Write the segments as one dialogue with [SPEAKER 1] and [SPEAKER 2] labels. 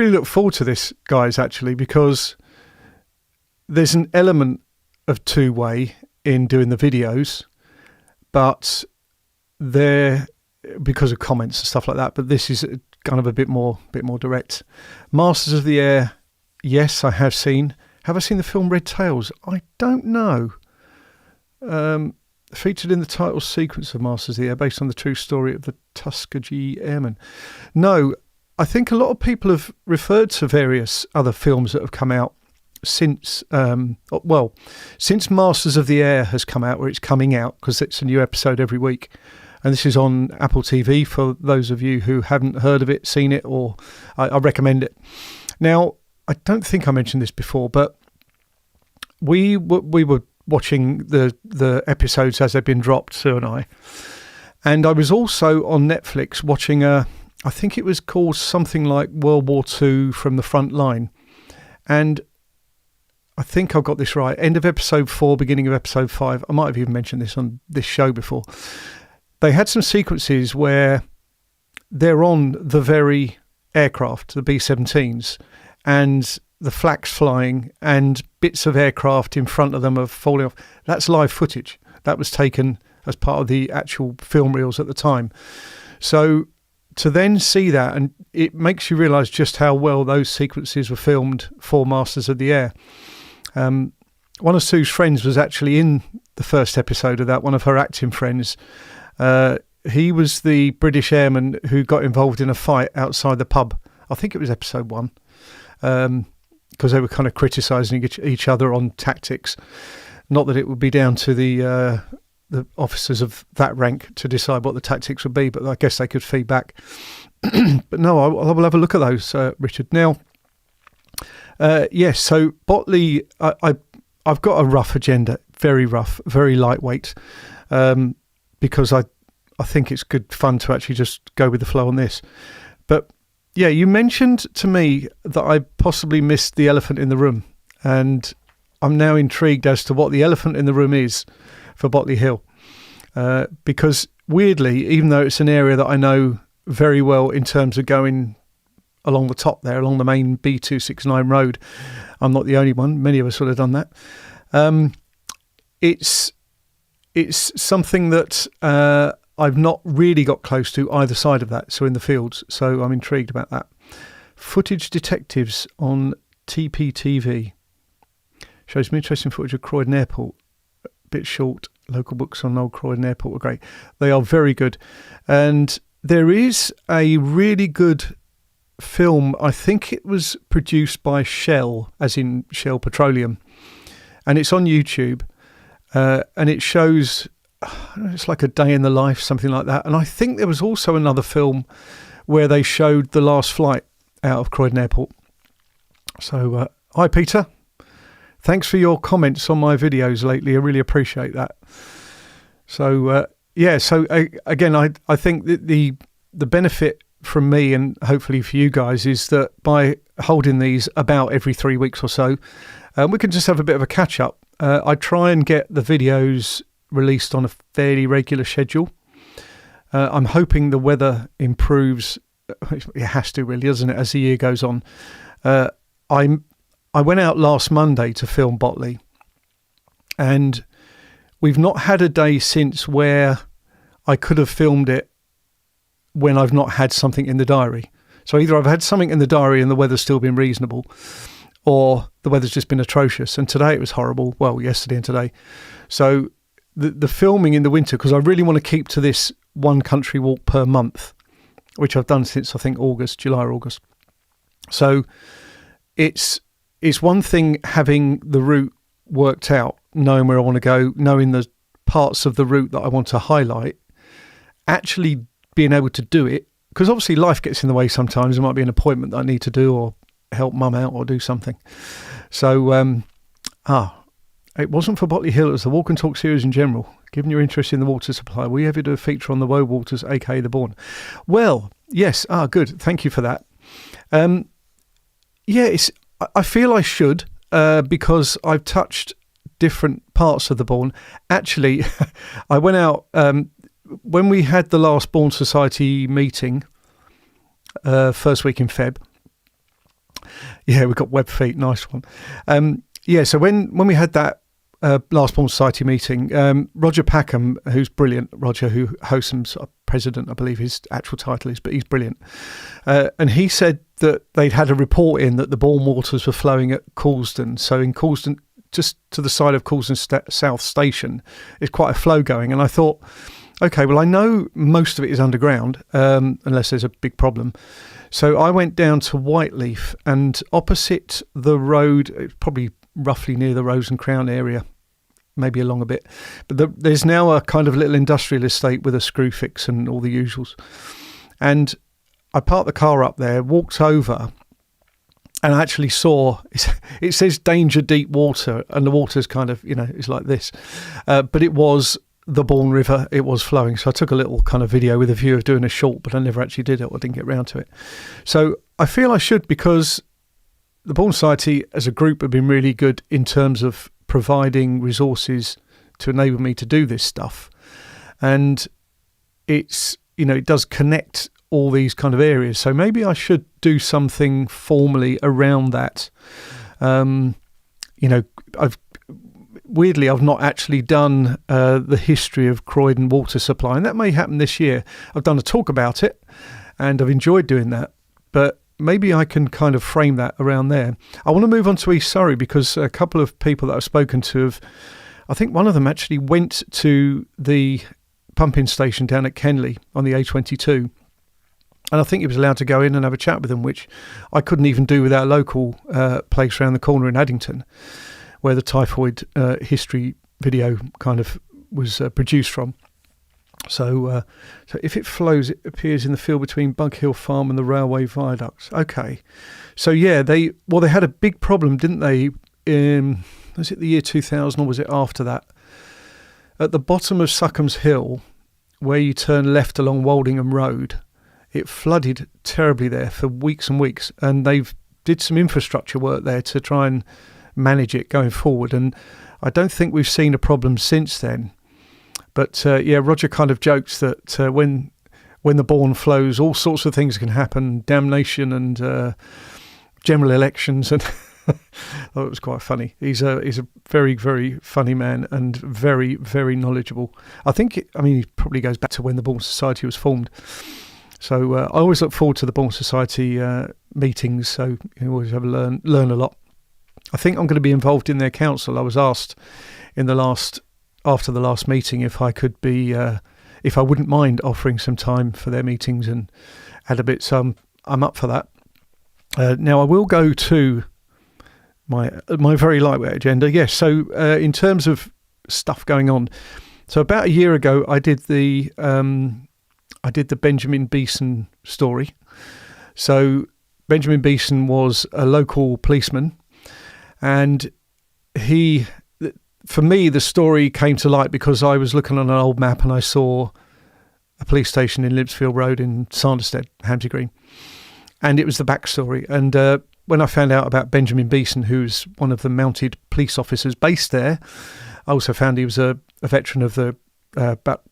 [SPEAKER 1] really look forward to this, guys, actually, because there's an element of two-way in doing the videos, but they're because of comments and stuff like that. But this is kind of a bit more direct. Masters of the Air, yes, I have seen. Have I seen the film Red Tails? I don't know. Featured in the title sequence of Masters of the Air, based on the true story of the Tuskegee Airmen. No, I think a lot of people have referred to various other films that have come out since Masters of the Air has come out, where it's coming out, because it's a new episode every week. And this is on Apple TV for those of you who haven't heard of it, seen it, or I recommend it. Now, I don't think I mentioned this before, but we were watching the episodes as they've been dropped, Sue and I was also on Netflix watching I think it was called something like World War II from the Front Line, and I think I've got this right, end of episode 4, beginning of episode 5. I might have even mentioned this on this show before. They had some sequences where they're on the very aircraft, the B-17s, and the flak's flying and bits of aircraft in front of them are falling off. That's live footage. That was taken as part of the actual film reels at the time. So to then see that, and it makes you realise just how well those sequences were filmed for Masters of the Air. One of Sue's friends was actually in the first episode of that, one of her acting friends. He was the British airman who got involved in a fight outside the pub. I think it was episode 1. Because they were kind of criticising each other on tactics. Not that it would be down to the officers of that rank to decide what the tactics would be, but I guess they could feed back. But no, I will have a look at those, Richard. Now, yes, so Botley, I've got a rough agenda, very rough, very lightweight, because I think it's good fun to actually just go with the flow on this. But yeah, you mentioned to me that I possibly missed the elephant in the room, and I'm now intrigued as to what the elephant in the room is for Botley Hill. Because weirdly, even though it's an area that I know very well in terms of going along the top there, along the main B269 road, I'm not the only one. Many of us would have done that. It's something that I've not really got close to either side of that, so in the fields, so I'm intrigued about that. Footage Detectives on TPTV shows some interesting footage of Croydon Airport. A bit short. Local books on Old Croydon Airport were great. They are very good. And there is a really good film, I think it was produced by Shell, as in Shell Petroleum, and it's on YouTube, and it shows... it's like a day in the life, something like that. And I think there was also another film where they showed the last flight out of Croydon Airport. So, hi, Peter. Thanks for your comments on my videos lately. I really appreciate that. So, again, I think that the benefit from me and hopefully for you guys is that by holding these about every 3 weeks or so, we can just have a bit of a catch-up. I try and get the videos released on a fairly regular schedule. I'm hoping the weather improves. It has to, really, doesn't it, as the year goes on. I went out last Monday to film Botley, and we've not had a day since where I could have filmed it when I've not had something in the diary. So either I've had something in the diary and the weather's still been reasonable, or the weather's just been atrocious. And today it was horrible. Well, yesterday and today. So the filming in the winter, because I really want to keep to this one country walk per month, which I've done since I think July or August. So it's one thing having the route worked out, knowing where I want to go, knowing the parts of the route that I want to highlight, actually being able to do it, because obviously life gets in the way sometimes. There might be an appointment that I need to do, or help mum out, or do something. So, it wasn't for Botley Hill, it was the Walk and Talk series in general. Given your interest in the water supply, will you ever do a feature on the Woe Waters, aka the Bourne? Well, yes. Good. Thank you for that. I feel I should, because I've touched different parts of the Bourne. Actually, I went out, when we had the last Bourne Society meeting, first week in Feb, Yeah, we got web feet. Nice one. So when we had that last Bourne Society meeting, Roger Packham, who's brilliant, Roger, who hosts them, president, I believe his actual title is, but he's brilliant. And he said that they'd had a report in that the Bourne waters were flowing at Coulsdon. So in Coulsdon, just to the side of Coulsdon South Station, is quite a flow going. And I thought, okay, well, I know most of it is underground, unless there's a big problem. So I went down to Whiteleaf, and opposite the road, it's probably roughly near the Rose and Crown area, maybe along a bit. But there's now a kind of little industrial estate with a screw fix and all the usuals. And I parked the car up there, walked over, and I actually saw, it says danger deep water, and the water's kind of, it's like this. But it was the Bourne River, it was flowing. So I took a little kind of video with a view of doing a short, but I never actually did it, or didn't get round to it. So I feel I should, because the Bourne Society as a group have been really good in terms of providing resources to enable me to do this stuff. And it's, it does connect all these kind of areas. So maybe I should do something formally around that. I've not actually done the history of Croydon water supply, and that may happen this year. I've done a talk about it, and I've enjoyed doing that, but maybe I can kind of frame that around there. I want to move on to East Surrey, because a couple of people that I've spoken to I think one of them actually went to the pumping station down at Kenley on the A22. And I think he was allowed to go in and have a chat with them, which I couldn't even do with our local place around the corner in Addington, where the typhoid history video kind of was produced from. So if it flows, it appears in the field between Bug Hill Farm and the railway viaducts. Okay. So yeah, they had a big problem, didn't they? Was it the year 2000 or was it after that? At the bottom of Suckham's Hill, where you turn left along Woldingham Road, it flooded terribly there for weeks and weeks, and they've did some infrastructure work there to try and manage it going forward. And I don't think we've seen a problem since then. But Roger kind of jokes that when the Bourne flows, all sorts of things can happen, damnation and general elections, and it was quite funny. He's a very, very funny man and very, very knowledgeable. He probably goes back to when the Bourne Society was formed. So I always look forward to the Bourne Society meetings, so you always have learn a lot. I think I'm going to be involved in their council. I was asked after the last meeting if I could be, if I wouldn't mind offering some time for their meetings and add a bit. So I'm up for that. Now I will go to my very lightweight agenda. Yes. So in terms of stuff going on, so about a year ago I did the Benjamin Beeson story. So Benjamin Beeson was a local policeman, and for me, the story came to light because I was looking on an old map and I saw a police station in Limpsfield Road in Sanderstead, Hamsey Green. And it was the backstory. And when I found out about Benjamin Beeson, who's one of the mounted police officers based there, I also found he was a veteran of the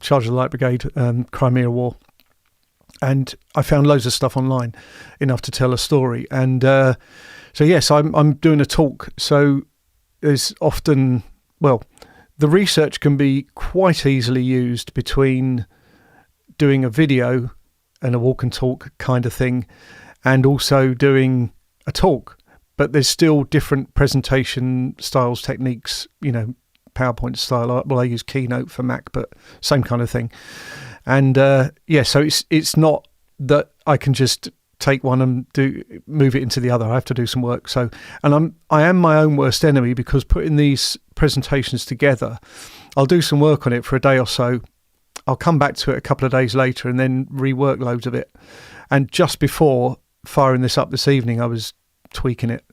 [SPEAKER 1] Charge of the Light Brigade, Crimea War. And I found loads of stuff online, enough to tell a story. And so, yes, I'm doing a talk. So there's often... Well, the research can be quite easily used between doing a video and a walk and talk kind of thing and also doing a talk. But there's still different presentation styles, techniques, PowerPoint style. Well, I use Keynote for Mac, but same kind of thing. And so it's not that I can just take one and move it into the other. I have to do some work. So, and I am my own worst enemy, because putting these presentations together, I'll do some work on it for a day or so. I'll come back to it a couple of days later and then rework loads of it. And just before firing this up this evening, I was tweaking it.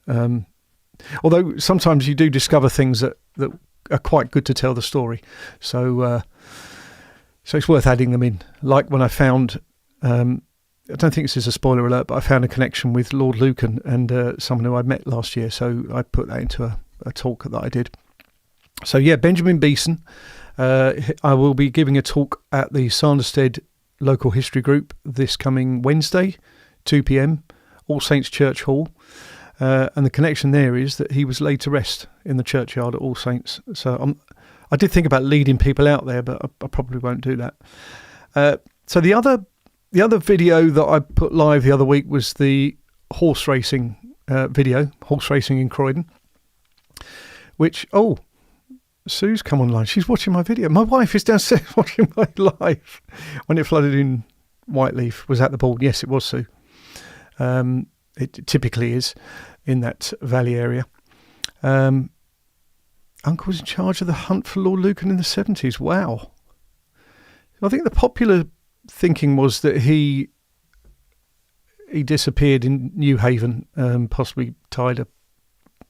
[SPEAKER 1] Although sometimes you do discover things that are quite good to tell the story. So it's worth adding them in. Like when I found, I don't think this is a spoiler alert, but I found a connection with Lord Lucan and someone who I met last year. So I put that into a talk that I did. So yeah, Benjamin Beeson. I will be giving a talk at the Sanderstead Local History Group this coming Wednesday, 2 p.m, All Saints Church Hall. And the connection there is that he was laid to rest in the churchyard at All Saints. So I did think about leading people out there, but I probably won't do that. So the other video that I put live the other week was the horse racing video, horse racing in Croydon, which, Sue's come online. She's watching my video. My wife is downstairs watching my live. When it flooded in Whiteleaf, was at the ball. Yes, it was Sue. It typically is in that valley area. Uncle was in charge of the hunt for Lord Lucan in the 70s. Wow. I think the popular thinking was that he disappeared in New Haven, possibly tied a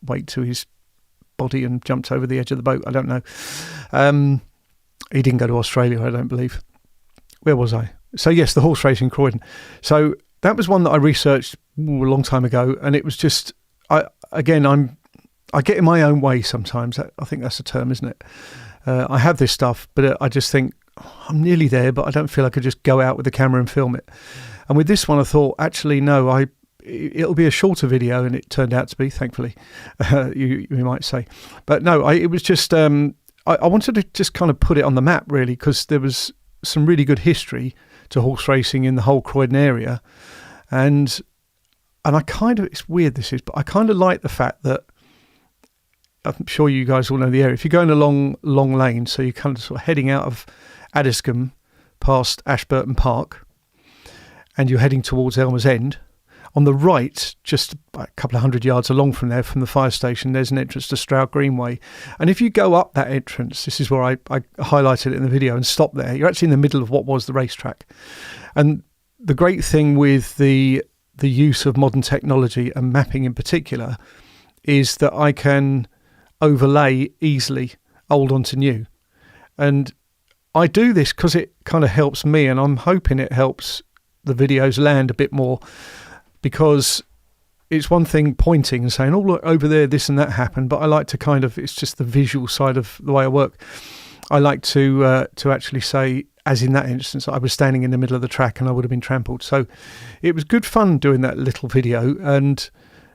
[SPEAKER 1] weight to his body and jumped over the edge of the boat. I don't know. He didn't go to Australia, I don't believe. Where was I? So yes, the horse race in Croydon. So that was one that I researched a long time ago, and it was just, I get in my own way sometimes. I think that's a term, isn't it? I have this stuff, but I just think, I'm nearly there, but I don't feel I could just go out with the camera and film it. And with this one, I thought, actually, no, it'll be a shorter video, and it turned out to be, thankfully, you might say. But no, it was just, I wanted to just kind of put it on the map, really, because there was some really good history to horse racing in the whole Croydon area. And I kind of, it's weird this is, but I kind of like the fact that, I'm sure you guys all know the area. If you're going along Long Lane, so you're kind of sort of heading out of Addiscombe past Ashburton Park, and you're heading towards Elmer's End, on the right, just a couple of 100 yards along from there, from the fire station, there's an entrance to Stroud Greenway. And if you go up that entrance, this is where I highlighted it in the video, and stop there, you're actually in the middle of what was the racetrack. And the great thing with the use of modern technology and mapping in particular is that I can overlay easily old onto new. And I do this because it kind of helps me, and I'm hoping it helps the videos land a bit more, because it's one thing pointing and saying, oh, look, over there, this and that happened, but I like to kind of, it's just the visual side of the way I work. I like to actually say, as in that instance, I was standing in the middle of the track and I would have been trampled. So it was good fun doing that little video, and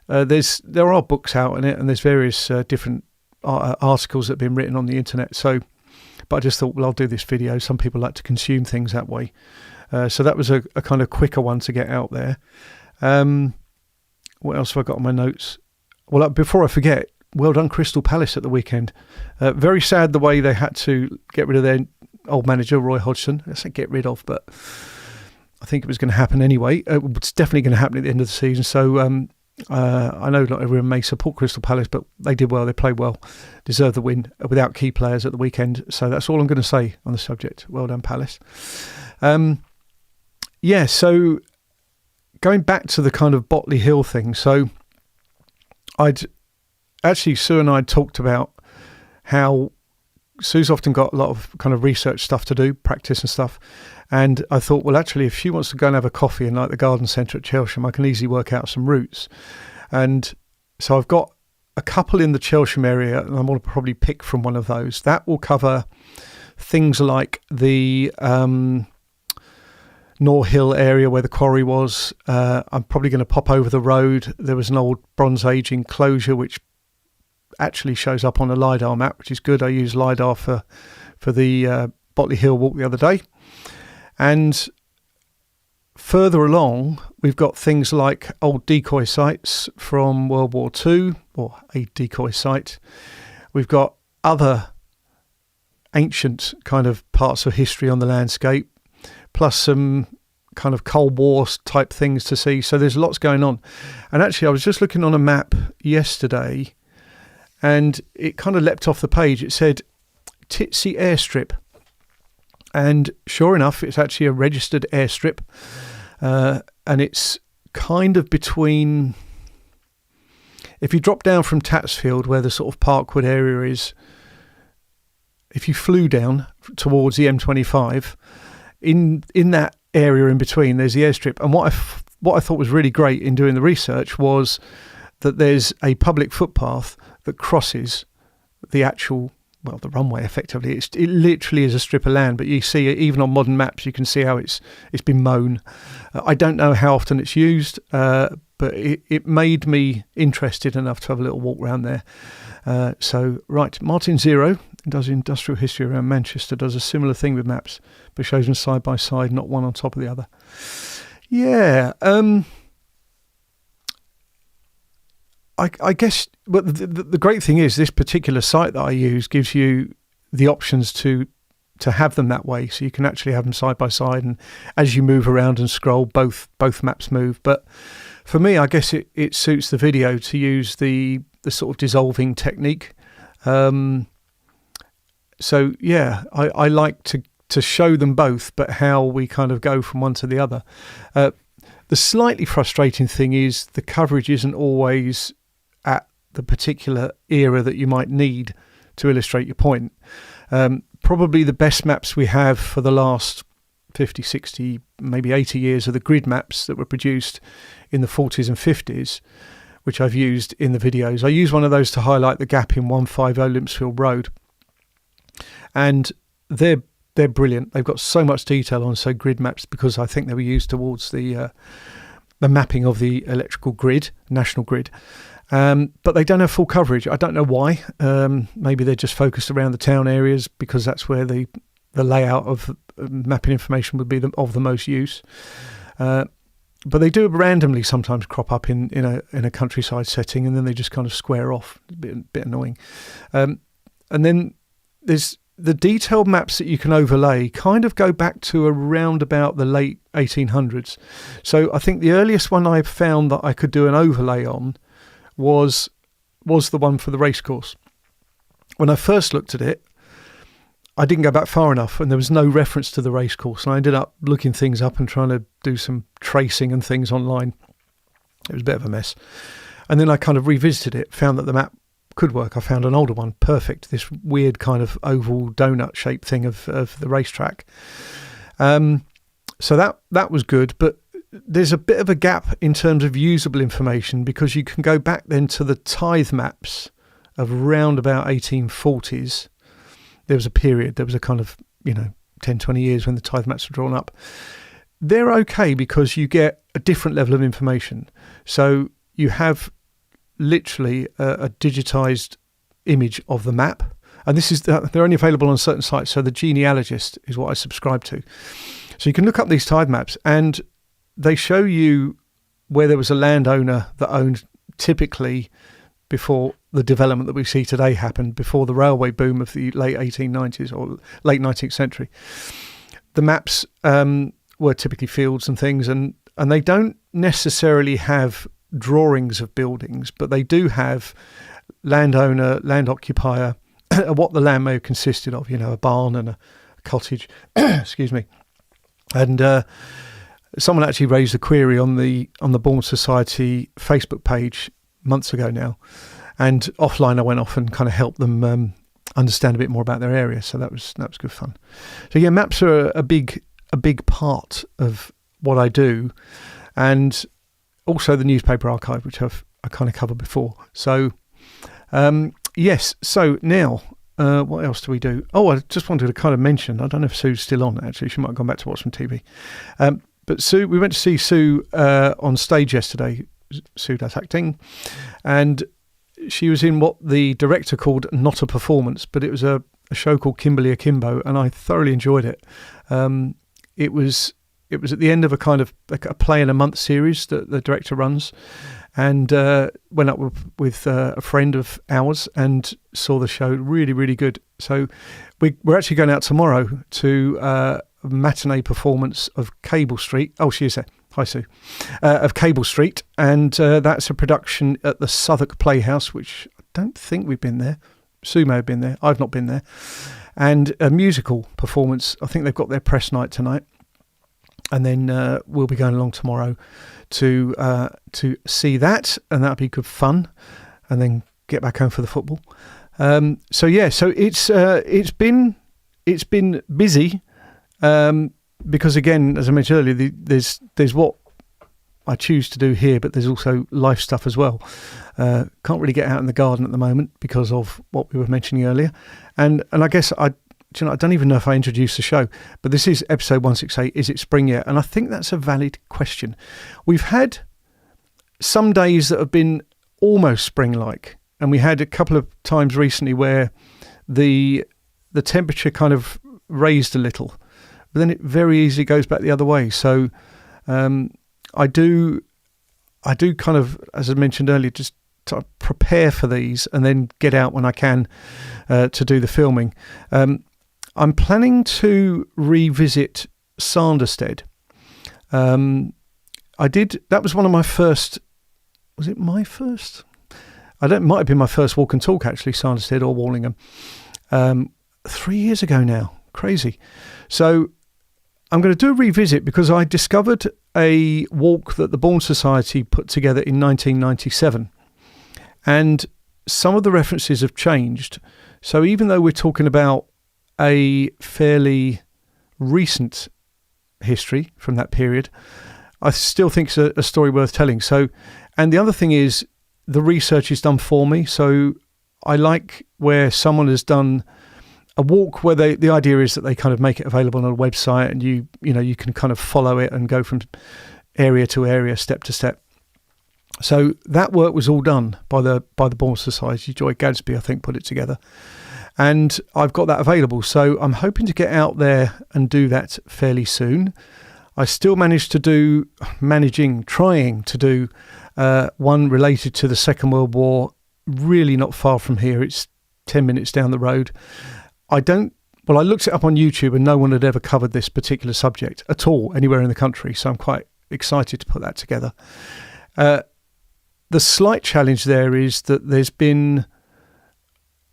[SPEAKER 1] there are books out in it, and there's various different articles that have been written on the internet. So, but I just thought, well, I'll do this video. Some people like to consume things that way. So that was a kind of quicker one to get out there. What else have I got on my notes? Well, before I forget, well done Crystal Palace at the weekend. Very sad the way they had to get rid of their old manager, Roy Hodgson. I say get rid of, but I think it was going to happen anyway. It's definitely going to happen at the end of the season. So I know not everyone may support Crystal Palace, but they did well. They played well, deserved the win without key players at the weekend. So that's all I'm going to say on the subject. Well done, Palace. So going back to the kind of Botley Hill thing. So Sue and I talked about how Sue's often got a lot of kind of research stuff to do, practice and stuff. And I thought, well, actually, if she wants to go and have a coffee in like the garden centre at Chelsham, I can easily work out some routes. And so I've got a couple in the Chelsham area, and I'm going to probably pick from one of those. That will cover things like the Nor Hill area where the quarry was. I'm probably going to pop over the road. There was an old Bronze Age enclosure which actually shows up on a LiDAR map, which is good. I used LiDAR for the Botley Hill walk the other day. And further along, we've got things like old decoy sites from World War II, or a decoy site. We've got other ancient kind of parts of history on the landscape, plus some kind of Cold War type things to see. So there's lots going on. And actually, I was just looking on a map yesterday, and it kind of leapt off the page. It said Titsy Airstrip. And sure enough, it's actually a registered airstrip. And it's kind of between, if you drop down from Tatsfield, where the sort of Parkwood area is, if you flew down towards the M25, in that area in between, there's the airstrip. And what I thought was really great in doing the research was that there's a public footpath that crosses the actual, well, the runway effectively. It literally is a strip of land, but you see it, even on modern maps, you can see how it's been mown. I don't know how often it's used, but but it made me interested enough to have a little walk around there. So, right, Martin Zero does industrial history around Manchester, does a similar thing with maps, but shows them side by side, not one on top of the other. Yeah, I guess, but the great thing is this particular site that I use gives you the options to have them that way, so you can actually have them side by side, and as you move around and scroll, both maps move. But for me, I guess it suits the video to use the sort of dissolving technique. So yeah, I like to show them both, but how we kind of go from one to the other. The slightly frustrating thing is the coverage isn't always at the particular era that you might need to illustrate your point. Probably the best maps we have for the last 50, 60, maybe 80 years are the grid maps that were produced in the 40s and 50s, which I've used in the videos. I use one of those to highlight the gap in 150 Limpsfield Road. And they're brilliant. They've got so much detail on grid maps, because I think they were used towards the mapping of the electrical grid, national grid. But they don't have full coverage. I don't know why. Maybe they're just focused around the town areas, because that's where the layout of mapping information would be of the most use. But they do randomly sometimes crop up in a countryside setting, and then they just kind of square off. A bit annoying. And then there's the detailed maps that you can overlay kind of go back to around about the late 1800s. So I think the earliest one I found that I could do an overlay on was the one for the racecourse. When I first looked at it, I didn't go back far enough, and there was no reference to the racecourse, and I ended up looking things up and trying to do some tracing and things online. It was a bit of a mess. And then I kind of revisited it, found that the map could work. I found an older one, perfect, this weird kind of oval donut shaped thing of the racetrack. So that was good, but there's a bit of a gap in terms of usable information, because you can go back then to the tithe maps of around about 1840s. There was a period, there was a kind of 10, 20 years when the tithe maps were drawn up. They're okay because you get a different level of information. So you have literally a digitized image of the map, and they're only available on certain sites. So the Genealogist is what I subscribe to. So you can look up these tithe maps, and they show you where there was a landowner that owned, typically before the development that we see today happened, before the railway boom of the late 1890s or late 19th century. The maps were typically fields and things, and they don't necessarily have drawings of buildings, but they do have landowner, land occupier, what the land may have consisted of, a barn and a cottage, excuse me. And someone actually raised a query on the Bournemouth Society Facebook page months ago now, and offline I went off and kind of helped them understand a bit more about their area. So that was good fun. So yeah, maps are a big part of what I do, and also the newspaper archive, which I kind of covered before. So yes. So now, what else do we do? Oh, I just wanted to kind of mention, I don't know if Sue's still on, actually. She might have gone back to watch some TV. But Sue, we went to see Sue on stage yesterday. Sue does acting, and she was in what the director called not a performance, but it was a show called Kimberly Akimbo, and I thoroughly enjoyed it. It was at the end of a kind of a play in a month series that the director runs, and went up with a friend of ours and saw the show. Really, really good. So we're actually going out tomorrow to a matinee performance of Cable Street. Oh, she is there. Hi, Sue. Of Cable Street, and that's a production at the Southwark Playhouse, which I don't think we've been there. Sue may have been there. I've not been there. And a musical performance. I think they've got their press night tonight. And then we'll be going along tomorrow to see that, and that'll be good fun. And then get back home for the football. So it's been busy, because again, as I mentioned earlier, there's what I choose to do here, but there's also life stuff as well. Can't really get out in the garden at the moment because of what we were mentioning earlier, and I guess I don't even know if I introduced the show, but this is episode 168. Is it spring yet? And I think that's a valid question. We've had some days that have been almost spring-like, and we had a couple of times recently where the temperature kind of raised a little, but then it very easily goes back the other way. So I do kind of, as I mentioned earlier, just to prepare for these and then get out when I can to do the filming. I'm planning to revisit Sanderstead. That was one of my first, was it my first? It might have been my first walk and talk actually, Sanderstead or Wallingham. 3 years ago now, crazy. So I'm going to do a revisit because I discovered a walk that the Bourne Society put together in 1997. And some of the references have changed. So even though we're talking about a fairly recent history from that period, I still think it's a story worth telling. So, and the other thing is the research is done for me. So I like where someone has done a walk where the idea is that they kind of make it available on a website, and you can kind of follow it and go from area to area, step to step. So that work was all done by the Bourne Society. Joy Gadsby, I think, put it together. And I've got that available. So I'm hoping to get out there and do that fairly soon. I still trying to do one related to the Second World War, really not far from here. It's 10 minutes down the road. I looked it up on YouTube and no one had ever covered this particular subject at all anywhere in the country. So I'm quite excited to put that together. The slight challenge there is that there's been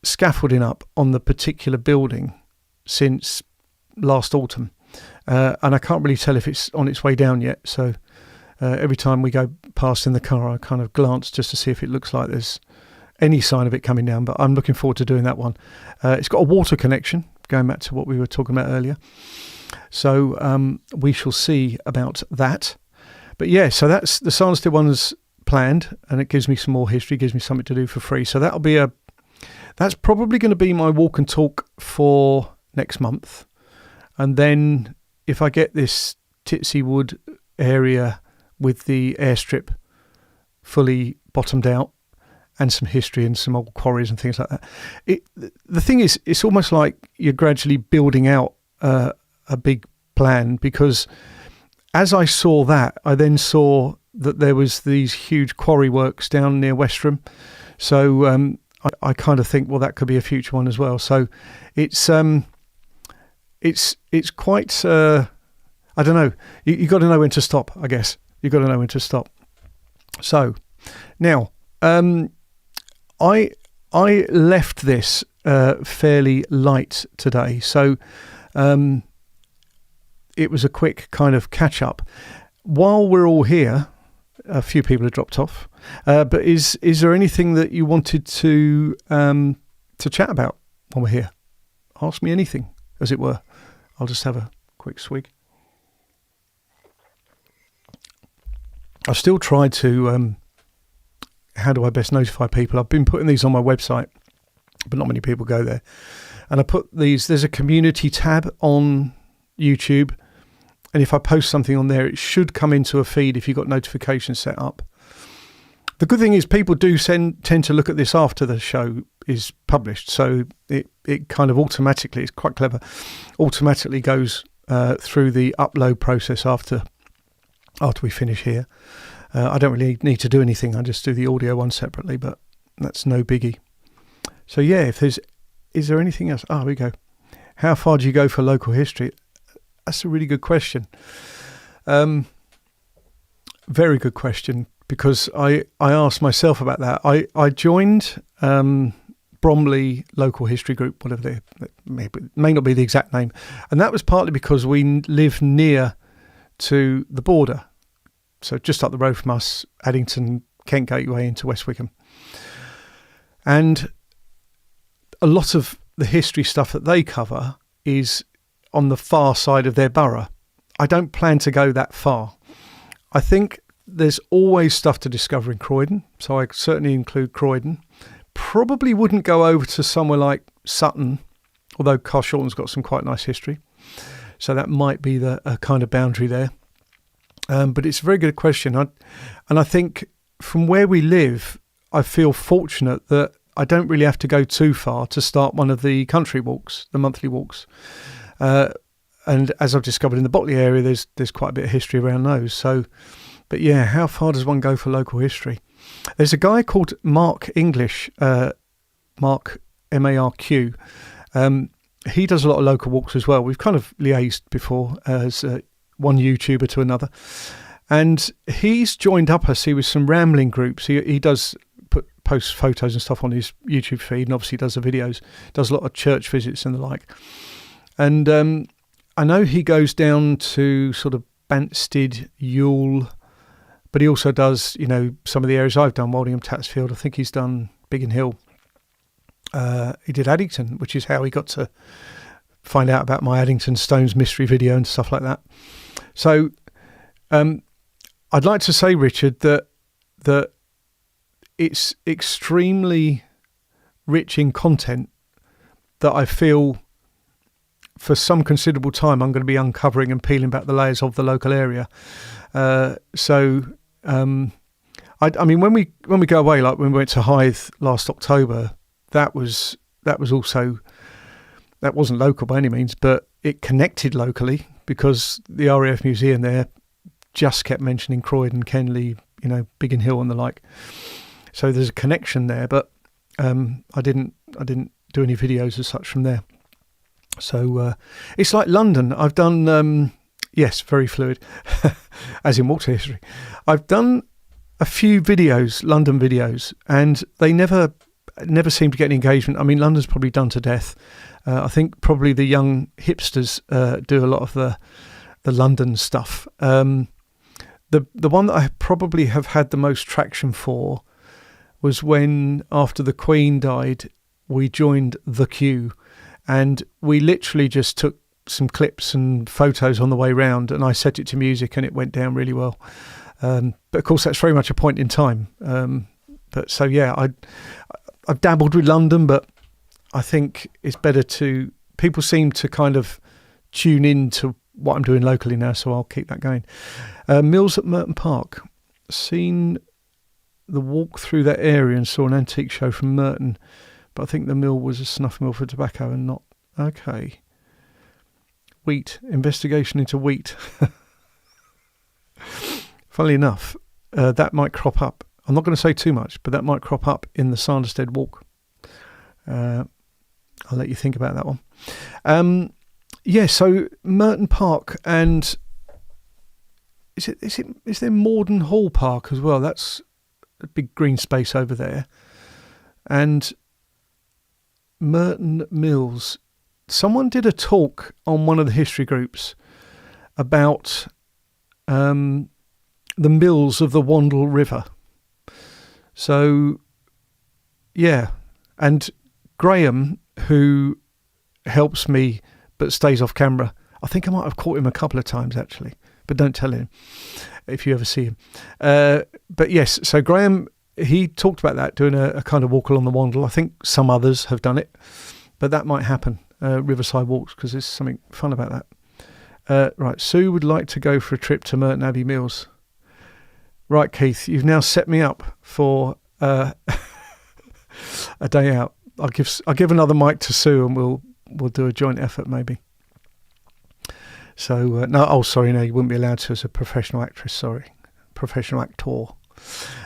[SPEAKER 1] scaffolding up on the particular building since last autumn. And I can't really tell if it's on its way down yet. So every time we go past in the car, I kind of glance just to see if it looks like there's any sign of it coming down. But I'm looking forward to doing that one. It's got a water connection, going back to what we were talking about earlier. So we shall see about that. But yeah, so that's the Sanderstead one's planned, and it gives me some more history, gives me something to do for free. So that's probably going to be my walk and talk for next month. And then if I get this Titsy Wood area with the airstrip fully bottomed out and some history and some old quarries and things like that, the thing is, it's almost like you're gradually building out a big plan, because as I saw that, I then saw that there was these huge quarry works down near Westerham. So I kind of think, well, that could be a future one as well. So it's quite, I don't know. You got to know when to stop, I guess. You got to know when to stop. So now, I left this fairly light today. So it was a quick kind of catch up. While we're all here, a few people have dropped off. But is there anything that you wanted to chat about when we're here? Ask me anything, as it were. I'll just have a quick swig. I've still tried to, how do I best notify people? I've been putting these on my website, but not many people go there. And I put these, there's a community tab on YouTube. And if I post something on there, it should come into a feed if you've got notifications set up. The good thing is people do tend to look at this after the show is published. So it kind of automatically, it's quite clever, automatically goes through the upload process after we finish here. I don't really need to do anything. I just do the audio one separately, but that's no biggie. So yeah, is there anything else? Here we go. How far do you go for local history? That's a really good question. Very good question, because I asked myself about that. I joined Bromley Local History Group, whatever may not be the exact name. And that was partly because we live near to the border. So just up the road from us, Addington, Kent Gateway into West Wickham. And a lot of the history stuff that they cover is on the far side of their borough. I don't plan to go that far. I think there's always stuff to discover in Croydon, so I certainly include Croydon. Probably wouldn't go over to somewhere like Sutton, although Carshalton's got some quite nice history. So that might be a kind of boundary there. But it's a very good question. And I think from where we live, I feel fortunate that I don't really have to go too far to start one of the country walks, the monthly walks. And as I've discovered in the Botley area, there's quite a bit of history around those. So, but yeah, how far does one go for local history? There's a guy called Mark English, Mark Marq. He does a lot of local walks as well. We've kind of liaised before as one YouTuber to another. And he's joined up us with some rambling groups. He does post photos and stuff on his YouTube feed, and obviously does the videos, does a lot of church visits and the like. And I know he goes down to sort of Banstead, Ewell, but he also does, some of the areas I've done, Woldingham, Tatsfield. I think he's done Biggin Hill. He did Addington, which is how he got to find out about my Addington Stones mystery video and stuff like that. So I'd like to say, Richard, that it's extremely rich in content that I feel for some considerable time I'm going to be uncovering and peeling back the layers of the local area. I mean, when we go away, like when we went to Hythe last October, that wasn't local by any means, but it connected locally because the RAF Museum there just kept mentioning Croydon, Kenley, Biggin Hill and the like. So there's a connection there, but I didn't do any videos as such from there. So it's like London. I've done, yes, very fluid, as in water history. I've done a few videos, London videos, and they never seem to get any engagement. I mean, London's probably done to death. I think probably the young hipsters do a lot of the London stuff. The one that I probably have had the most traction for was when, after the Queen died, we joined The Queue, and we literally just took some clips and photos on the way round, and I set it to music and it went down really well. But of course that's very much a point in time. But so yeah, I've dabbled with London, but I think it's better people seem to kind of tune in to what I'm doing locally now, so I'll keep that going. Mills at Merton Park. Seen the walk through that area and saw an antique show from Merton, but I think the mill was a snuff mill for tobacco and not... Okay. Wheat. Investigation into wheat. Funnily enough, that might crop up. I'm not going to say too much, but that might crop up in the Sanderstead walk. I'll let you think about that one. So Merton Park, and is there Morden Hall Park as well? That's a big green space over there. And Merton Mills. Someone did a talk on one of the history groups about the mills of the Wandle River. So, yeah. And Graham, who helps me but stays off camera, I think I might have caught him a couple of times actually, but don't tell him if you ever see him. But yes, so Graham, he talked about that, doing a kind of walk along the Wandle. I think some others have done it, but that might happen, Riverside Walks, because there's something fun about that. Right, Sue would like to go for a trip to Merton Abbey Mills. Right, Keith, you've now set me up for a day out. I'll give another mic to Sue, and we'll do a joint effort maybe. So no, you wouldn't be allowed to as a professional actress. Sorry, professional actor.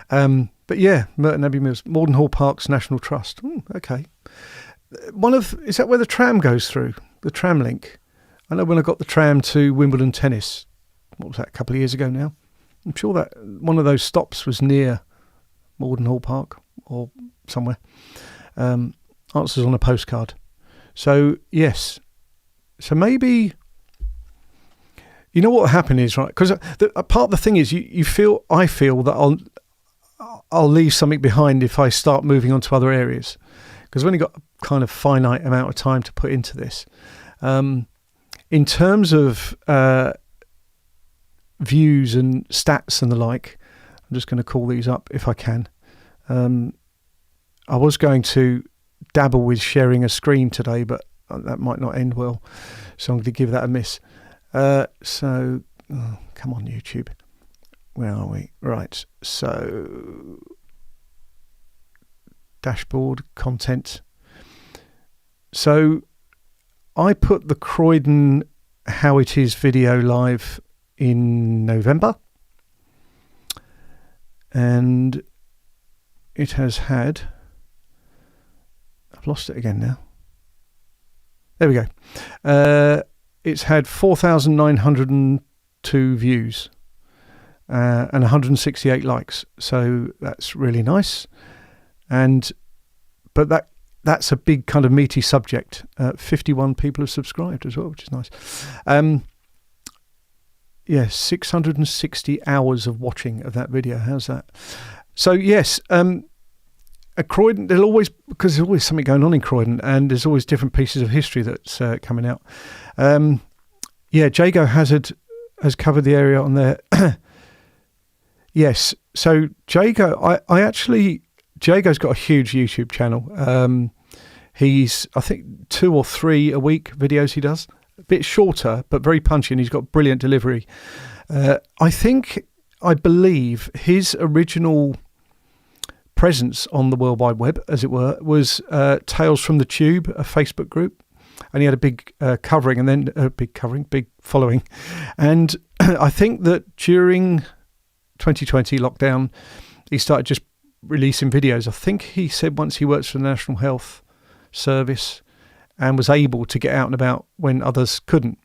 [SPEAKER 1] But yeah, Merton Abbey Mills, Morden Hall Parks National Trust. Okay. Is that where the tram goes through? The tram link. I know when I got the tram to Wimbledon tennis, what was that, a couple of years ago now? I'm sure that one of those stops was near Morden Hall Park or somewhere. Answers on a postcard. So yes. So maybe, you know what will happen is, right? Because part of the thing is I feel that I'll leave something behind if I start moving on to other areas, because I've only got a kind of finite amount of time to put into this. In terms of views and stats and the like, I'm just going to call these up if I can. I was going to dabble with sharing a screen today, but that might not end well, so I'm going to give that a miss. Come on, YouTube. Where are we? Right. So, dashboard, content. So, I put the Croydon How It Is video live in November. And it has had... I've lost it again now. There we go. It's had 4,902 views and 168 likes. So that's really nice. But that's a big kind of meaty subject. 51 people have subscribed as well, which is nice. 660 hours of watching of that video. How's that? So yes, at Croydon, because there's always something going on in Croydon, and there's always different pieces of history that's coming out. Jago Hazard has covered the area on there. Yes, so Jago, Jago's got a huge YouTube channel. He's, I think, 2 or 3 a week videos he does. A bit shorter, but very punchy, and he's got brilliant delivery. I believe his original presence on the World Wide Web, as it were, was Tales from the Tube, a Facebook group. And he had a big covering, and then big following. And I think that during 2020 lockdown, he started just releasing videos. I think he said once he works for the National Health Service and was able to get out and about when others couldn't.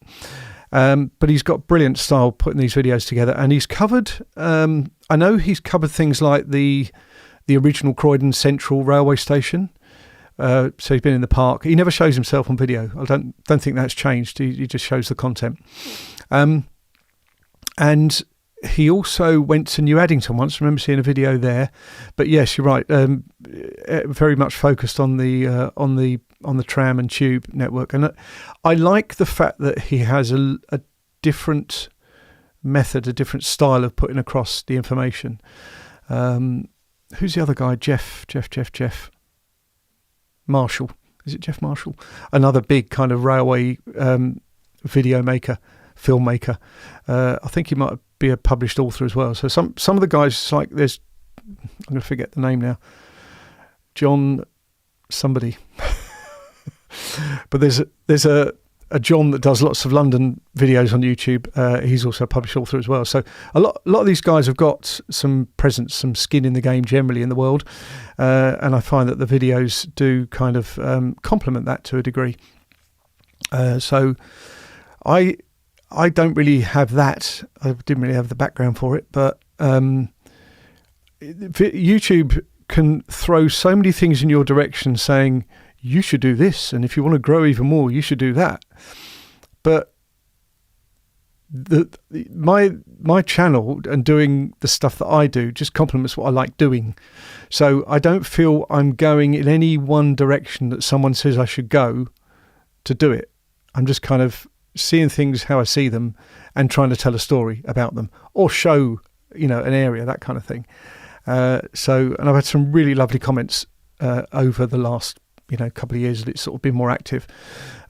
[SPEAKER 1] But he's got brilliant style putting these videos together, and he's covered, I know he's covered things like the original Croydon Central Railway Station. So he's been in the park. He never shows himself on video. I don't think that's changed. He just shows the content. And he also went to New Addington once. I remember seeing a video there. But yes, you're right. Very much focused on the tram and tube network. And I like the fact that he has a different method, a different style of putting across the information. Who's the other guy? Jeff Marshall. Is it Jeff Marshall? Another big kind of railway video maker, filmmaker. I think he might be a published author as well. So some of the guys, like there's, I'm going to forget the name now, John somebody. But there's a John that does lots of London videos on YouTube. He's also a published author as well. So a lot of these guys have got some presence, some skin in the game generally in the world. And I find that the videos do kind of complement that to a degree. So I don't really have that. I didn't really have the background for it. But YouTube can throw so many things in your direction saying, you should do this, and if you want to grow even more, you should do that. But my channel and doing the stuff that I do just complements what I like doing. So I don't feel I'm going in any one direction that someone says I should go to do it. I'm just kind of seeing things how I see them and trying to tell a story about them or show, an area, that kind of thing. And I've had some really lovely comments over the last couple of years that it's sort of been more active,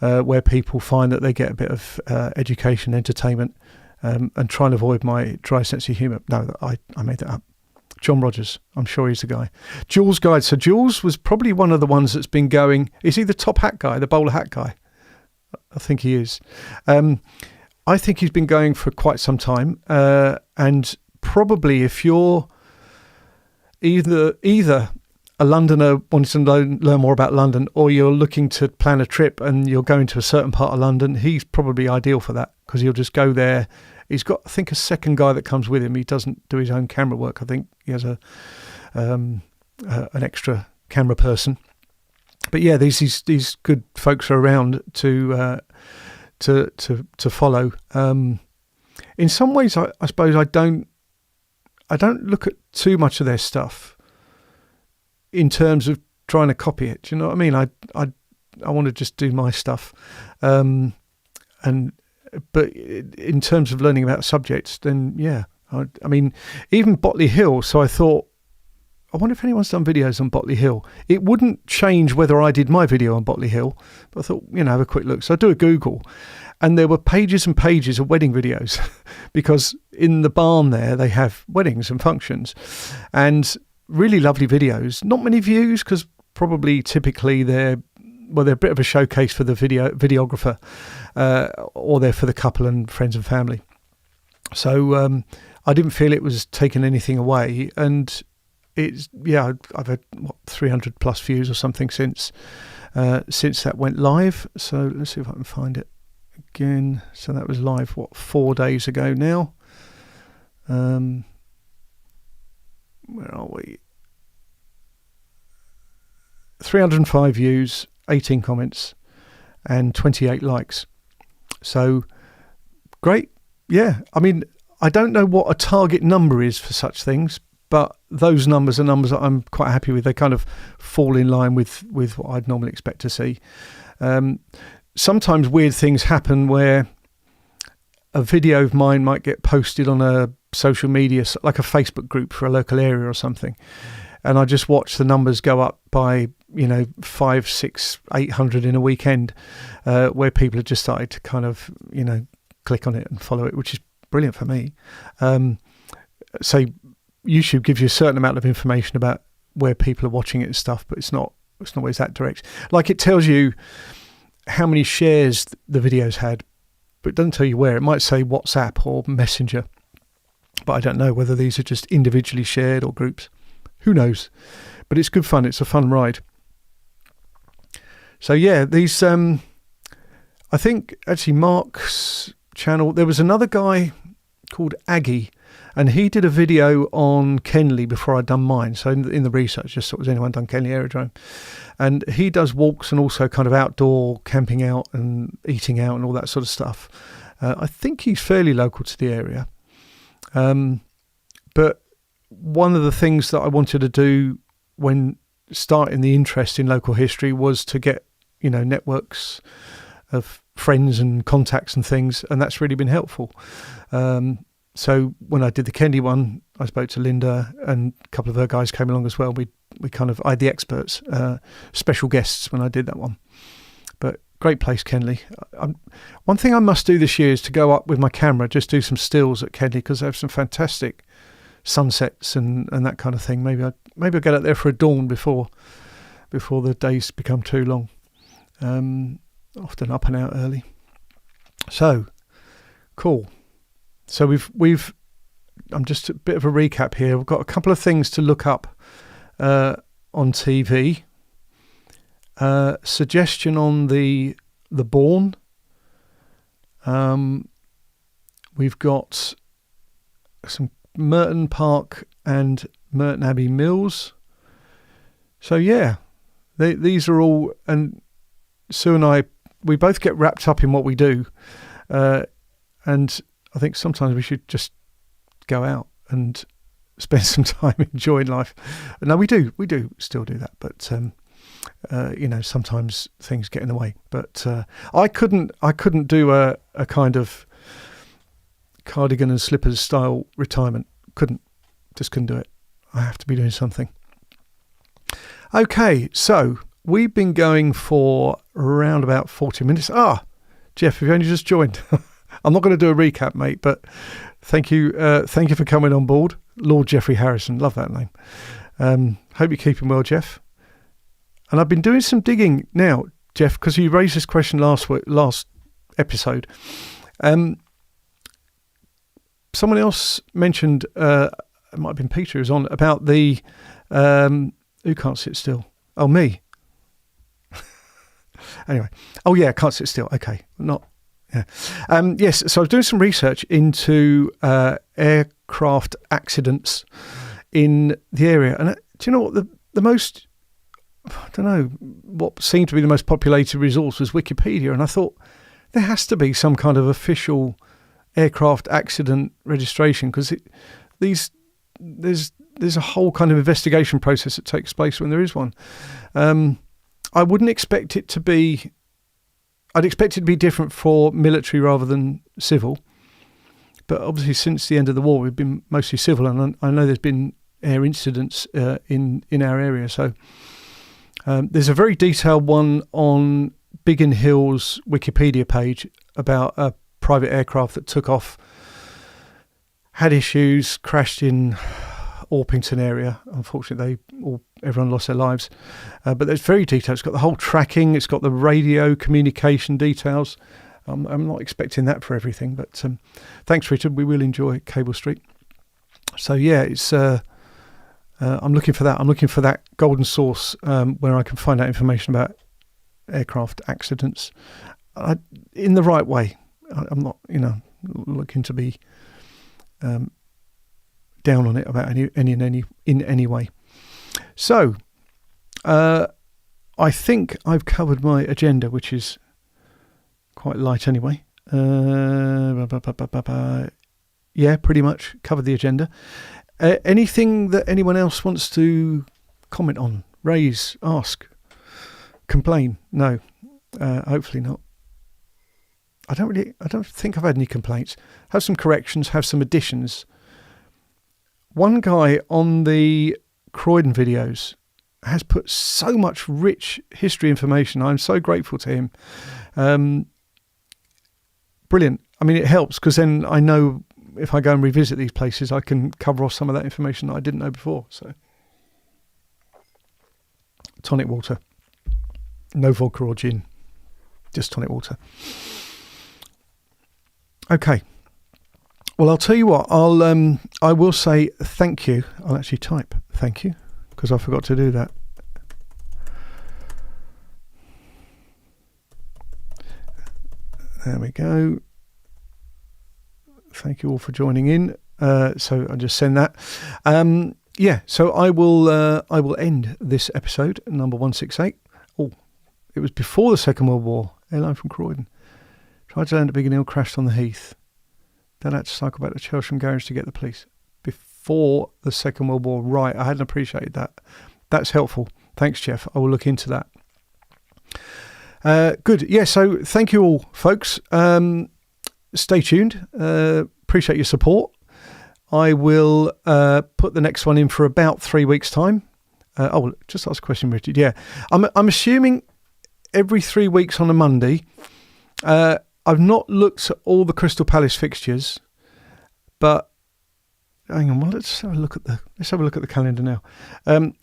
[SPEAKER 1] where people find that they get a bit of education, entertainment, and try and avoid my dry sense of humour. No, I made that up. John Rogers, I'm sure he's the guy. Jules Guide. So Jules was probably one of the ones that's been going. Is he the top hat guy, the bowler hat guy? I think he is. I think he's been going for quite some time, and probably if you're either a Londoner wanting to learn more about London, or you're looking to plan a trip and you're going to a certain part of London, he's probably ideal for that because he'll just go there. He's got, I think, a second guy that comes with him. He doesn't do his own camera work. I think he has an extra camera person. But yeah, these good folks are around to follow. In some ways, I suppose I don't look at too much of their stuff in terms of trying to copy it. Do you know what I mean? I want to just do my stuff. But in terms of learning about subjects, then yeah. I mean, even Botley Hill. So I thought, I wonder if anyone's done videos on Botley Hill. It wouldn't change whether I did my video on Botley Hill, but I thought, have a quick look. So I do a Google, And there were pages and pages of wedding videos because in the barn there, they have weddings and functions and really lovely videos. Not many views because probably typically they're a bit of a showcase for the videographer or they're for the couple and friends and family. So I didn't feel it was taking anything away. And it's, I've had 300 plus views or something since that went live. So let's see if I can find it again. So that was live 4 days ago now. Where are we? 305 views, 18 comments and 28 likes. So great. Yeah, I mean, I don't know what a target number is for such things, but those numbers are numbers that I'm quite happy with. They kind of fall in line with what I'd normally expect to see. Sometimes weird things happen where a video of mine might get posted on a social media, like a Facebook group for a local area or something. And I just watch the numbers go up by, 500, 600, 800 in a weekend, where people have just started to kind of, click on it and follow it, which is brilliant for me. So YouTube gives you a certain amount of information about where people are watching it and stuff, but it's not always that direct. Like it tells you how many shares the video's had, but it doesn't tell you where. It might say WhatsApp or Messenger, but I don't know whether these are just individually shared or groups. Who knows? But it's good fun. It's a fun ride. So yeah, these, I think actually Mark's channel, there was another guy called Aggie, and he did a video on Kenley before I'd done mine. So in the research, just thought, has anyone done Kenley Aerodrome? And he does walks and also kind of outdoor camping out and eating out and all that sort of stuff. I think he's fairly local to the area. But one of the things that I wanted to do when starting the interest in local history was to get, networks of friends and contacts and things, and that's really been helpful. So when I did the Kenley one, I spoke to Linda and a couple of her guys came along as well. I had the experts, special guests when I did that one. But great place, Kenley. One thing I must do this year is to go up with my camera, just do some stills at Kenley because they have some fantastic sunsets and that kind of thing. Maybe I'll get out there for a dawn before the days become too long. Often up and out early. So cool. So we've I'm just a bit of a recap here. We've got a couple of things to look up on TV. Suggestion on the Bourne. We've got some Merton Park and Merton Abbey Mills. So yeah, these are all, and Sue and I, we both get wrapped up in what we do, and I think sometimes we should just go out and spend some time enjoying life. No, we do still do that, but sometimes things get in the way. But I couldn't do a kind of cardigan and slippers style retirement. Just couldn't do it. I have to be doing something. Okay, so we've been going for around about 40 minutes. Jeff, you've only just joined. I'm not going to do a recap, mate, but thank you for coming on board. Lord Jeffrey Harrison, love that name. Hope you're keeping well, Jeff. And I've been doing some digging now, Jeff, because you raised this question last episode. Someone else mentioned, it might have been Peter who's on, about the who can't sit still? Oh, me. Anyway. Oh, yeah, can't sit still. Okay. Yeah. Yes, so I was doing some research into aircraft accidents in the area. And do you know what? The most, I don't know, what seemed to be the most populated resource was Wikipedia. And I thought there has to be some kind of official aircraft accident registration, because there's a whole kind of investigation process that takes place when there is one. I wouldn't expect it to be, I'd expect it to be different for military rather than civil. But obviously since the end of the war, we've been mostly civil, and I know there's been air incidents in our area. So there's a very detailed one on Biggin Hill's Wikipedia page about a private aircraft that took off, had issues, crashed in Orpington area. Unfortunately, everyone lost their lives. But it's very detailed. It's got the whole tracking. It's got the radio communication details. I'm not expecting that for everything, but thanks, Richard. We will enjoy Cable Street. So yeah, it's I'm looking for that. I'm looking for that golden source where I can find out information about aircraft accidents in the right way. I'm not, looking to be down on it about in any way. So I think I've covered my agenda, which is quite light anyway. Yeah, pretty much covered the agenda. Anything that anyone else wants to comment on, raise, ask, complain? No, hopefully not. I don't think I've had any complaints. Have some corrections, have some additions. One guy on the Croydon videos has put so much rich history information. I'm so grateful to him. Brilliant. I mean, it helps because then I know if I go and revisit these places, I can cover off some of that information that I didn't know before. So, tonic water, no vodka or gin, just tonic water. Okay. Well, I'll tell you what. I will say thank you. I'll actually type thank you because I forgot to do that. There we go. Thank you all for joining in. So I'll just send that. So I will end this episode, number 168. Oh, it was before the Second World War. Airline from Croydon. Tried to land at Biggin Hill, crashed on the Heath. Then had to cycle back to Chelsham Garage to get the police. Before the Second World War. Right, I hadn't appreciated that. That's helpful. Thanks, Jeff. I will look into that. Good. Yeah, so thank you all, folks. Stay tuned. Appreciate your support. I will put the next one in for about 3 weeks' time. Just ask a question, Richard. Yeah, I'm assuming every 3 weeks on a Monday. I've not looked at all the Crystal Palace fixtures, but hang on. Well, let's have a look at the calendar now.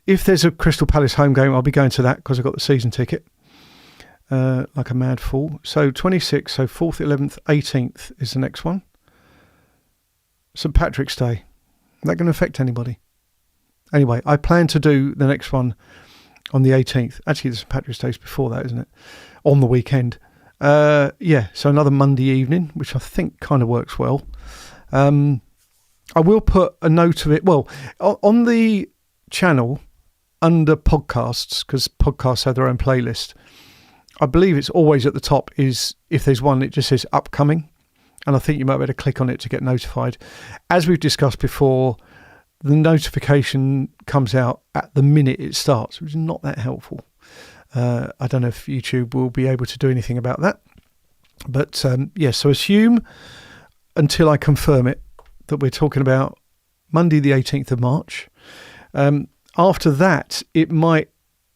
[SPEAKER 1] If there's a Crystal Palace home game, I'll be going to that because I've got the season ticket. Like a mad fool. So 26th, so 4th, 11th, 18th is the next one. St. Patrick's Day. Is that going to affect anybody? Anyway, I plan to do the next one on the 18th. Actually, the St. Patrick's Day is before that, isn't it? On the weekend. So another Monday evening, which I think kind of works well. I will put a note of it. Well, on the channel under podcasts, because podcasts have their own playlist, I believe it's always at the top is if there's one, it just says upcoming. And I think you might be able to click on it to get notified. As we've discussed before, the notification comes out at the minute it starts, which is not that helpful. I don't know if YouTube will be able to do anything about that. But so assume until I confirm it that we're talking about Monday the 18th of March. After that, it might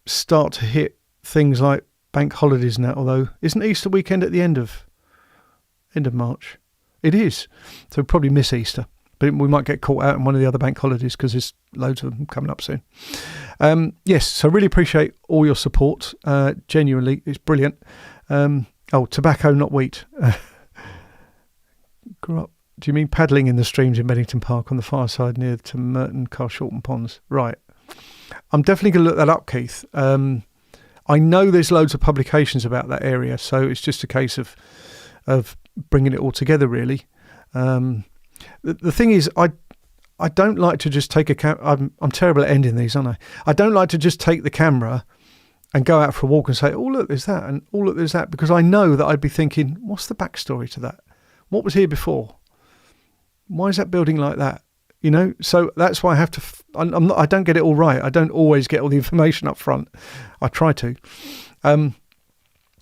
[SPEAKER 1] start to hit things like bank holidays now, although isn't Easter weekend at the end of March? It is. So we'll probably miss Easter. But we might get caught out in one of the other bank holidays because there's loads of them coming up soon. So really appreciate all your support. Genuinely, it's brilliant. Tobacco, not wheat. Grew up. Do you mean paddling in the streams in Beddington Park on the far side near to Merton, Carshalton Ponds? Right. I'm definitely going to look that up, Keith. I know there's loads of publications about that area, so it's just a case of bringing it all together, really. The thing is, I don't like to just take I'm terrible at ending these, aren't I? I don't like to just take the camera and go out for a walk and say, oh, look, there's that, and oh, look, there's that, because I know that I'd be thinking, what's the backstory to that? What was here before? Why is that building like that? So that's why I have to. I don't get it all right. I don't always get all the information up front. I try to.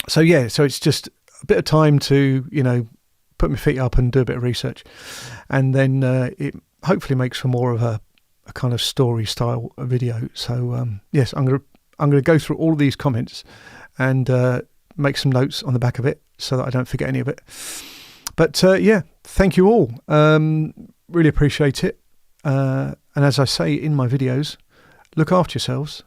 [SPEAKER 1] So it's just a bit of time to put my feet up and do a bit of research, and then it hopefully makes for more of a kind of story style video. So yes, I'm gonna go through all of these comments and make some notes on the back of it, so that I don't forget any of it. But yeah, thank you all. Really appreciate it. And as I say in my videos, look after yourselves